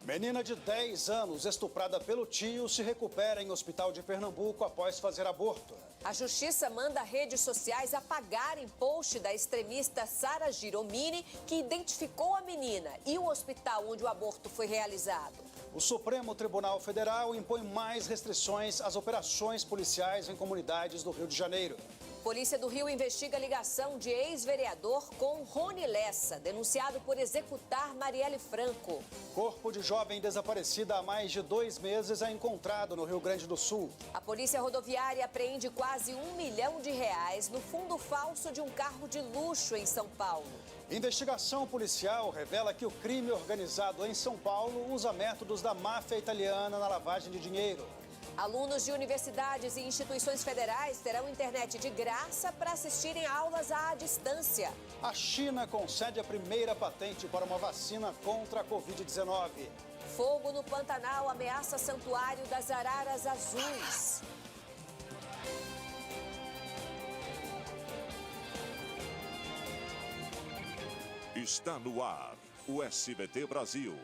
Menina de 10 anos, estuprada pelo tio, se recupera em hospital de Pernambuco após fazer aborto. A justiça manda redes sociais apagarem post da extremista Sara Giromini, que identificou a menina e o hospital onde o aborto foi realizado. O Supremo Tribunal Federal impõe mais restrições às operações policiais em comunidades do Rio de Janeiro. Polícia do Rio investiga a ligação de ex-vereador com Rony Lessa, denunciado por executar Marielle Franco. Corpo de jovem desaparecida há mais de 2 meses é encontrado no Rio Grande do Sul. A Polícia Rodoviária apreende quase R$1 milhão no fundo falso de um carro de luxo em São Paulo. Investigação policial revela que o crime organizado em São Paulo usa métodos da máfia italiana na lavagem de dinheiro. Alunos de universidades e instituições federais terão internet de graça para assistirem aulas à distância. A China concede a primeira patente para uma vacina contra a Covid-19. Fogo no Pantanal ameaça santuário das araras azuis. Está no ar o SBT Brasil.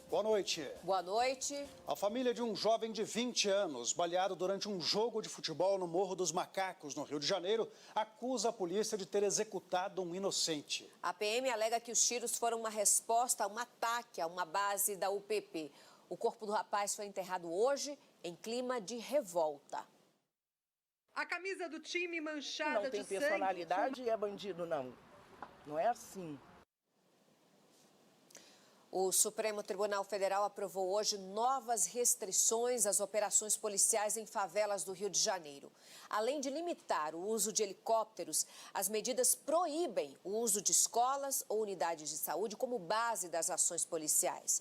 Boa noite. Boa noite. A família de um jovem de 20 anos, baleado durante um jogo de futebol no Morro dos Macacos, no Rio de Janeiro, acusa a polícia de ter executado um inocente. A PM alega que os tiros foram uma resposta a um ataque a uma base da UPP. O corpo do rapaz foi enterrado hoje em clima de revolta. A camisa do time manchada de sangue. Não tem personalidade e é bandido, não. Não é assim. O Supremo Tribunal Federal aprovou hoje novas restrições às operações policiais em favelas do Rio de Janeiro. Além de limitar o uso de helicópteros, as medidas proíbem o uso de escolas ou unidades de saúde como base das ações policiais.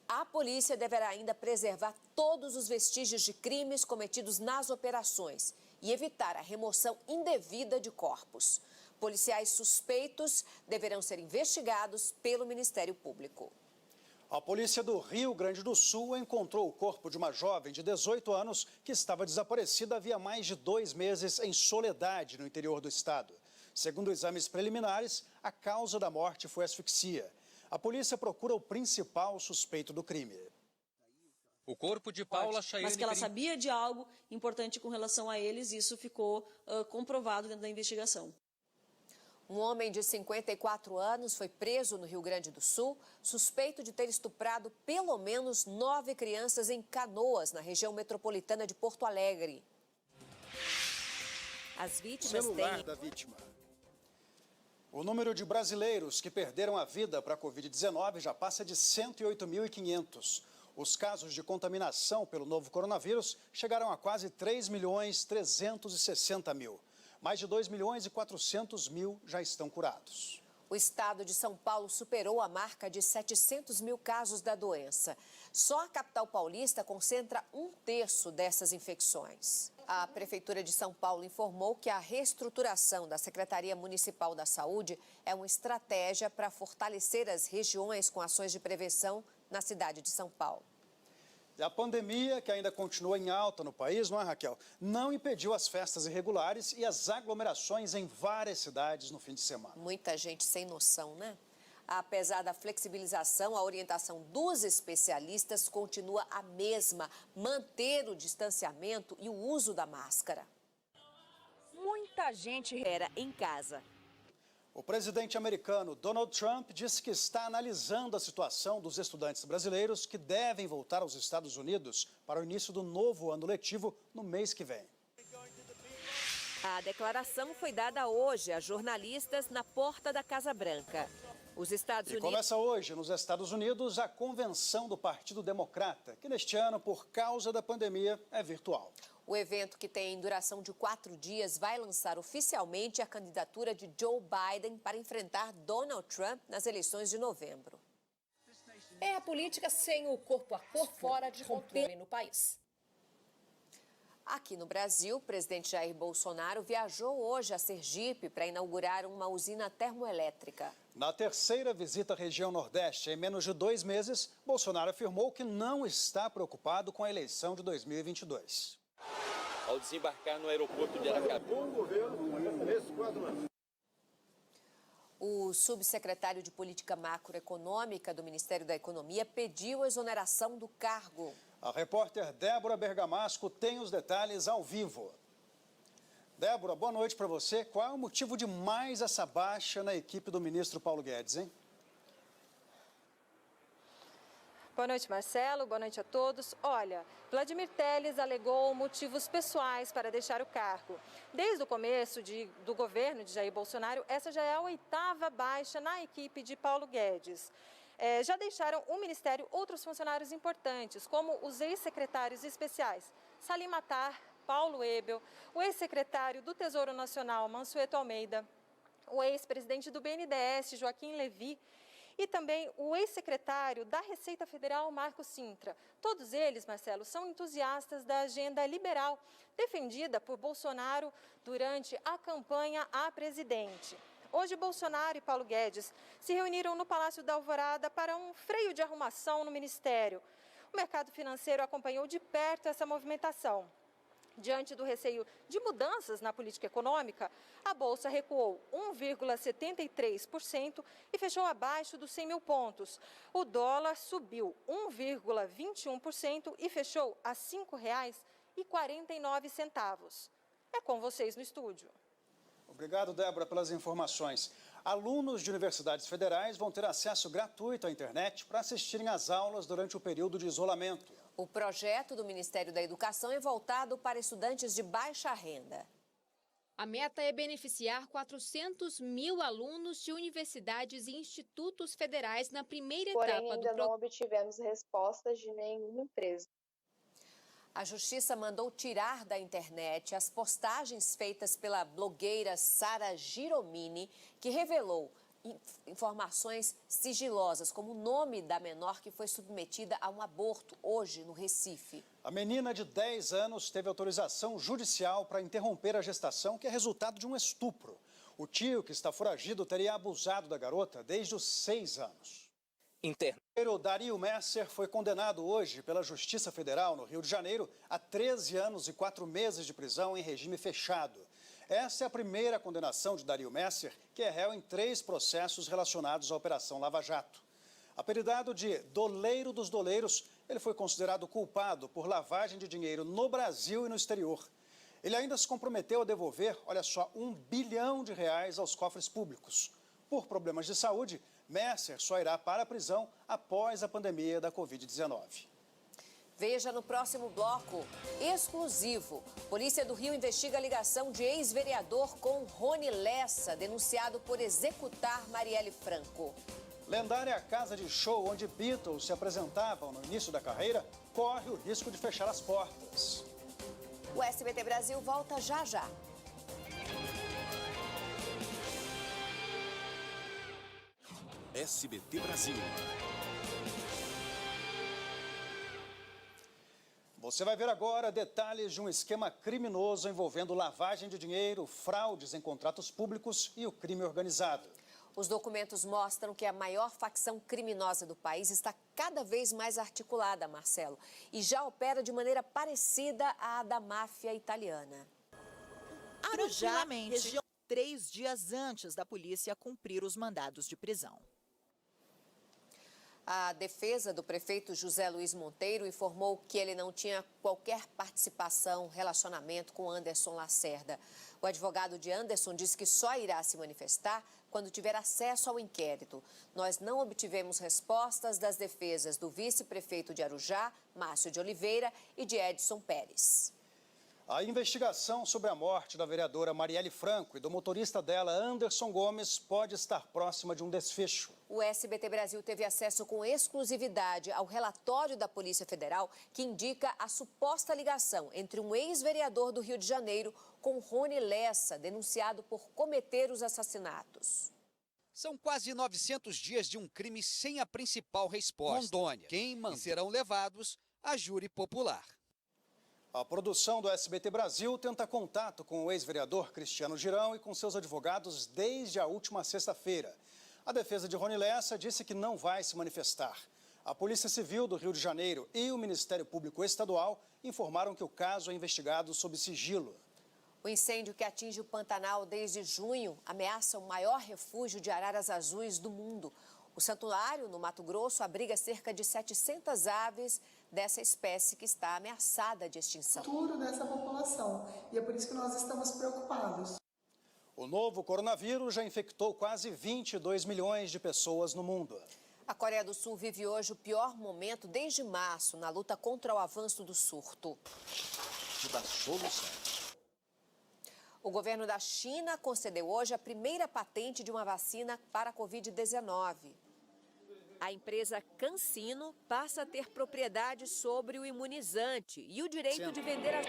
A polícia deverá ainda preservar todos os vestígios de crimes cometidos nas operações e evitar a remoção indevida de corpos. Policiais suspeitos deverão ser investigados pelo Ministério Público. A polícia do Rio Grande do Sul encontrou o corpo de uma jovem de 18 anos que estava desaparecida havia mais de 2 meses em Soledade, no interior do estado. Segundo exames preliminares, a causa da morte foi asfixia. A polícia procura o principal suspeito do crime. O corpo de Paula Chayane... Mas que ela sabia de algo importante com relação a eles, isso ficou comprovado dentro da investigação. Um homem de 54 anos foi preso no Rio Grande do Sul, suspeito de ter estuprado pelo menos 9 crianças em Canoas, na região metropolitana de Porto Alegre. As vítimas Celular da vítima. O número de brasileiros que perderam a vida para a Covid-19 já passa de 108.500. Os casos de contaminação pelo novo coronavírus chegaram a quase 3.360.000. Mais de 2.400.000 já estão curados. O estado de São Paulo superou a marca de 700 mil casos da doença. Só a capital paulista concentra 1/3 dessas infecções. A Prefeitura de São Paulo informou que a reestruturação da Secretaria Municipal da Saúde é uma estratégia para fortalecer as regiões com ações de prevenção na cidade de São Paulo. E a pandemia, que ainda continua em alta no país, não é, Raquel? Não impediu as festas irregulares e as aglomerações em várias cidades no fim de semana. Muita gente sem noção, né? Apesar da flexibilização, a orientação dos especialistas continua a mesma: manter o distanciamento e o uso da máscara. Muita gente era em casa. O presidente americano Donald Trump disse que está analisando a situação dos estudantes brasileiros que devem voltar aos Estados Unidos para o início do novo ano letivo no mês que vem. A declaração foi dada hoje a jornalistas na porta da Casa Branca. Os Estados Unidos... Começa hoje, nos Estados Unidos, a convenção do Partido Democrata, que neste ano, por causa da pandemia, é virtual. O evento, que tem duração de 4 dias, vai lançar oficialmente a candidatura de Joe Biden para enfrentar Donald Trump nas eleições de novembro. É a política sem o corpo a corpo fora de controle no país. Aqui no Brasil, o presidente Jair Bolsonaro viajou hoje a Sergipe para inaugurar uma usina termoelétrica. Na terceira visita à região Nordeste, em menos de 2 meses, Bolsonaro afirmou que não está preocupado com a eleição de 2022. Ao desembarcar no aeroporto de Aracaju. O subsecretário de Política Macroeconômica do Ministério da Economia pediu a exoneração do cargo. A repórter Débora Bergamasco tem os detalhes ao vivo. Débora, boa noite para você. Qual é o motivo de mais essa baixa na equipe do ministro Paulo Guedes, hein? Boa noite, Marcelo. Boa noite a todos. Olha, Vladimir Telles alegou motivos pessoais para deixar o cargo. Desde o começo do governo de Jair Bolsonaro, essa já é a 8ª baixa na equipe de Paulo Guedes. Já deixaram o ministério outros funcionários importantes, como os ex-secretários especiais Salim Matar, Paulo Ebel, o ex-secretário do Tesouro Nacional, Mansueto Almeida, o ex-presidente do BNDES, Joaquim Levy, e também o ex-secretário da Receita Federal, Marco Sintra. Todos eles, Marcelo, são entusiastas da agenda liberal defendida por Bolsonaro durante a campanha a presidente. Hoje, Bolsonaro e Paulo Guedes se reuniram no Palácio da Alvorada para um freio de arrumação no ministério. O mercado financeiro acompanhou de perto essa movimentação. Diante do receio de mudanças na política econômica, a Bolsa recuou 1,73% e fechou abaixo dos 100 mil pontos. O dólar subiu 1,21% e fechou a R$ 5,49. É com vocês no estúdio. Obrigado, Débora, pelas informações. Alunos de universidades federais vão ter acesso gratuito à internet para assistirem às aulas durante o período de isolamento. O projeto do Ministério da Educação é voltado para estudantes de baixa renda. A meta é beneficiar 400 mil alunos de universidades e institutos federais na primeira etapa do programa. Porém, ainda não obtivemos respostas de nenhuma empresa. A Justiça mandou tirar da internet as postagens feitas pela blogueira Sara Giromini, que revelou informações sigilosas, como o nome da menor que foi submetida a um aborto hoje no Recife. A menina de 10 anos teve autorização judicial para interromper a gestação, que é resultado de um estupro. O tio, que está foragido, teria abusado da garota desde os 6 anos. O Dario Messer foi condenado hoje pela Justiça Federal no Rio de Janeiro a 13 anos e 4 meses de prisão em regime fechado. Essa é a primeira condenação de Dario Messer, que é réu em 3 processos relacionados à Operação Lava Jato. Apelidado de Doleiro dos Doleiros, ele foi considerado culpado por lavagem de dinheiro no Brasil e no exterior. Ele ainda se comprometeu a devolver, olha só, R$ 1 bilhão aos cofres públicos. Por problemas de saúde, Messer só irá para a prisão após a pandemia da Covid-19. Veja no próximo bloco. Exclusivo. Polícia do Rio investiga a ligação de ex-vereador com Rony Lessa, denunciado por executar Marielle Franco. Lendária casa de show onde Beatles se apresentavam no início da carreira corre o risco de fechar as portas. O SBT Brasil volta já já. SBT Brasil. Você vai ver agora detalhes de um esquema criminoso envolvendo lavagem de dinheiro, fraudes em contratos públicos e o crime organizado. Os documentos mostram que a maior facção criminosa do país está cada vez mais articulada, Marcelo, e já opera de maneira parecida à da máfia italiana. Arujá, região 3 dias antes da polícia cumprir os mandados de prisão. A defesa do prefeito José Luiz Monteiro informou que ele não tinha qualquer participação, relacionamento com Anderson Lacerda. O advogado de Anderson disse que só irá se manifestar quando tiver acesso ao inquérito. Nós não obtivemos respostas das defesas do vice-prefeito de Arujá, Márcio de Oliveira, e de Edson Pérez. A investigação sobre a morte da vereadora Marielle Franco e do motorista dela, Anderson Gomes, pode estar próxima de um desfecho. O SBT Brasil teve acesso com exclusividade ao relatório da Polícia Federal que indica a suposta ligação entre um ex-vereador do Rio de Janeiro com Rony Lessa, denunciado por cometer os assassinatos. São quase 900 dias de um crime sem a principal resposta. Rondônia. E serão levados a júri popular. A produção do SBT Brasil tenta contato com o ex-vereador Cristiano Girão e com seus advogados desde a última sexta-feira. A defesa de Rony Lessa disse que não vai se manifestar. A Polícia Civil do Rio de Janeiro e o Ministério Público Estadual informaram que o caso é investigado sob sigilo. O incêndio que atinge o Pantanal desde junho ameaça o maior refúgio de araras azuis do mundo. O santuário, no Mato Grosso, abriga cerca de 700 aves dessa espécie que está ameaçada de extinção. O futuro dessa população, e é por isso que nós estamos preocupados. O novo coronavírus já infectou quase 22 milhões de pessoas no mundo. A Coreia do Sul vive hoje o pior momento desde março na luta contra o avanço do surto. Da solução. O governo da China concedeu hoje a primeira patente de uma vacina para a Covid-19. A empresa CanSino passa a ter propriedade sobre o imunizante e o direito de vender as...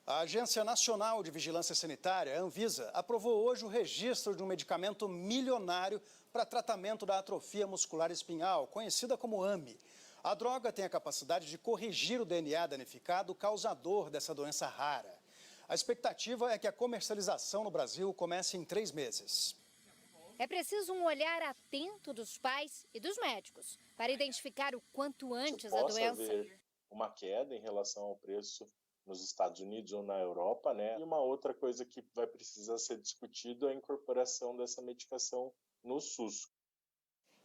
A Agência Nacional de Vigilância Sanitária, a Anvisa, aprovou hoje o registro de um medicamento milionário para tratamento da atrofia muscular espinhal, conhecida como AME. A droga tem a capacidade de corrigir o DNA danificado causador dessa doença rara. A expectativa é que a comercialização no Brasil comece em 3 meses. É preciso um olhar atento dos pais e dos médicos para identificar o quanto antes a doença. Haver uma queda em relação ao preço nos Estados Unidos ou na Europa, né? E uma outra coisa que vai precisar ser discutido é a incorporação dessa medicação no SUS.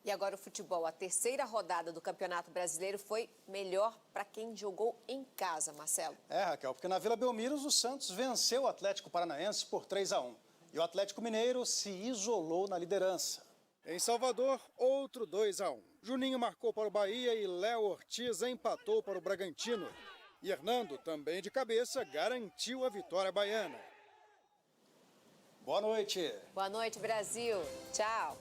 E agora o futebol. A terceira rodada do Campeonato Brasileiro foi melhor para quem jogou em casa, Marcelo. Raquel, porque na Vila Belmiro o Santos venceu o Atlético Paranaense por 3-1. E o Atlético Mineiro se isolou na liderança. Em Salvador, outro 2-1. Juninho marcou para o Bahia e Léo Ortiz empatou para o Bragantino. E Hernando, também de cabeça, garantiu a vitória baiana. Boa noite. Boa noite, Brasil. Tchau.